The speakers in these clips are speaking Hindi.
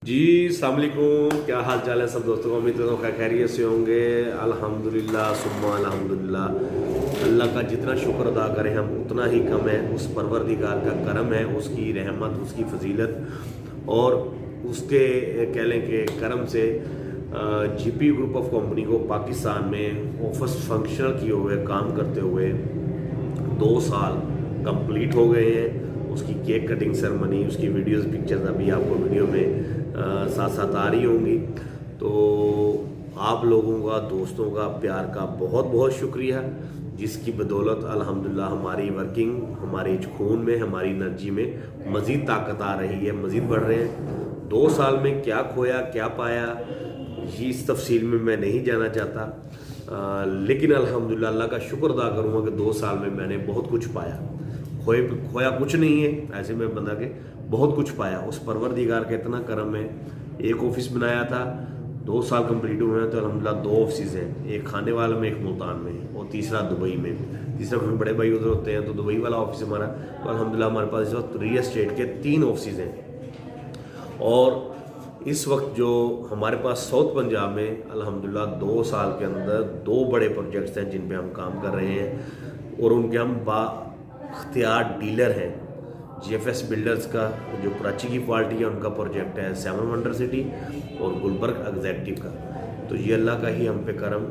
जी अस्सलाम वालेकुम, क्या हाल चाल है सब दोस्तों को। उम्मीद करता हूँ खैरियत से होंगे। अल्हम्दुलिल्लाह सुम्मा अल्हम्दुलिल्लाह। अल्लाह का जितना शुक्र अदा करें हम उतना ही कम है। उस परवरदिगार का करम है, उसकी रहमत, उसकी फजीलत और उसके कह लें कि करम से जीपी ग्रुप ऑफ कंपनी को पाकिस्तान में ऑफिस फंक्शनल किए हुए काम करते हुए 2 साल कंप्लीट हो गए हैं। उसकी केक कटिंग सेरेमनी, उसकी वीडियोस पिक्चर्स अभी आपको वीडियो में साथ साथ आ रही होंगी। तो आप लोगों का, दोस्तों का, प्यार का बहुत बहुत शुक्रिया, जिसकी बदौलत अल्हम्दुलिल्लाह हमारी वर्किंग, हमारे खून में, हमारी एनर्जी में मज़ीद ताकत आ रही है, मज़ीद बढ़ रहे हैं। 2 साल में क्या खोया क्या पाया, ये इस तफसील में मैं नहीं जाना चाहता। लेकिन अल्हम्दुलिल्लाह अल्लाह का शुक्र अदा करूँगा कि 2 साल में मैंने बहुत कुछ पाया। खोया कुछ नहीं है, ऐसे में बंदा के बहुत कुछ पाया। उस परवरदिगार का इतना करम है। एक ऑफिस बनाया था, 2 साल कंप्लीट हुए हैं तो अल्हम्दुलिल्लाह 2 ऑफिस हैं, एक खाने वाला में, एक मुल्तान में और तीसरा दुबई में। तीसरा फिर बड़े भाई उधर होते हैं तो दुबई वाला ऑफिस हमारा। तो अल्हम्दुलिल्लाह हमारे पास इस वक्त रियल एस्टेट के 3 ऑफिस हैं। और इस वक्त जो हमारे पास साउथ पंजाब में अल्हम्दुलिल्लाह 2 साल के अंदर 2 बड़े प्रोजेक्ट्स हैं जिन पे हम काम कर रहे हैं और उनके हम बाख्तियार डीलर हैं। जीएफएस बिल्डर्स का जो कराची की पार्टी है उनका प्रोजेक्ट है 7 वंडर सिटी और गुलबर्ग एग्जेक्टिव का। तो ये अल्लाह का ही हम पे करम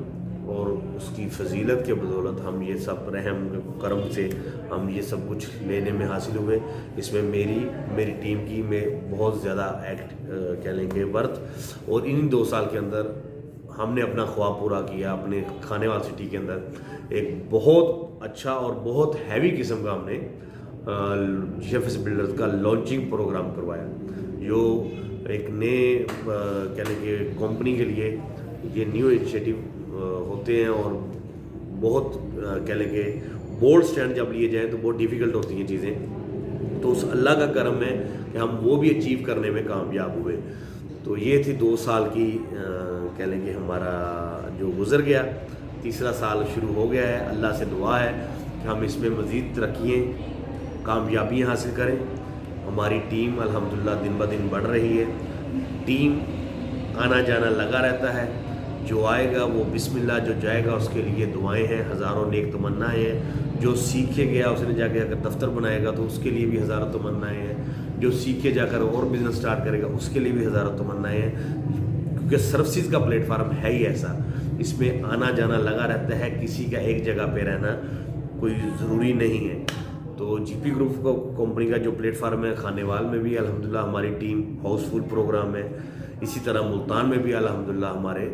और उसकी फजीलत के बदौलत हम ये सब रहम करम से हम ये सब कुछ लेने में हासिल हुए। इसमें मेरी टीम की में बहुत ज़्यादा कह लेंगे वर्थ। और इन 2 साल के अंदर हमने अपना ख्वाब पूरा किया। अपने खाने वाली सिटी के अंदर एक बहुत अच्छा और बहुत हैवी किस्म का हमने जीएफएस बिल्डर्स का लॉन्चिंग प्रोग्राम करवाया, जो एक नए कह लेंगे कंपनी के लिए ये न्यू इनिशिएटिव होते हैं और बहुत कह लेंगे बोल्ड स्टैंड जब लिए जाएँ तो बहुत डिफ़िकल्ट होती हैं चीज़ें। तो उस अल्लाह का करम है कि हम वो भी अचीव करने में कामयाब हुए। तो ये थी 2 साल की कह लेंगे हमारा जो गुजर गया। तीसरा साल शुरू हो गया है। अल्लाह से दुआ है कि हम इसमें मज़ीद तरक्कियाँ, कामयाबियाँ हासिल करें। हमारी टीम अल्हम्दुलिल्लाह दिन ब दिन बढ़ रही है। टीम आना जाना लगा रहता है। जो आएगा वो बिस्मिल्लाह, जो जाएगा उसके लिए दुआएं हैं, हज़ारों नेक तमन्नाएँ हैं। जो सीखे गया उसने जाके अगर दफ्तर बनाएगा तो उसके लिए भी हज़ारों तमन्नाएँ हैं। जो सीखे जाकर और बिज़नेस स्टार्ट करेगा उसके लिए भी हज़ारों तमन्नाएँ हैं। क्योंकि सर्विसेज का प्लेटफार्म है ही ऐसा, इसमें आना जाना लगा रहता है। किसी का एक जगह पे रहना कोई ज़रूरी नहीं है। तो जीपी ग्रुप कंपनी का जो प्लेटफार्म है, खानेवाल में भी अल्हम्दुलिल्लाह हमारी टीम हाउसफुल प्रोग्राम है। इसी तरह मुल्तान में भी अल्हम्दुलिल्लाह हमारे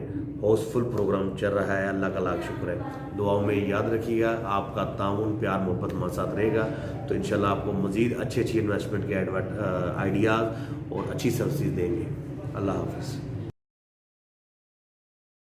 हाउसफुल प्रोग्राम चल रहा है। अल्लाह का लाख शुक्र है। दुआओं में याद रखिएगा, आपका ताउन, प्यार, मोहब्बत हमारे साथ रहेगा तो इंशाल्लाह आपको मज़ीद अच्छी इन्वेस्टमेंट के आइडियाज़ और अच्छी सर्विसेज देंगे। अल्लाह हाफ़िज़।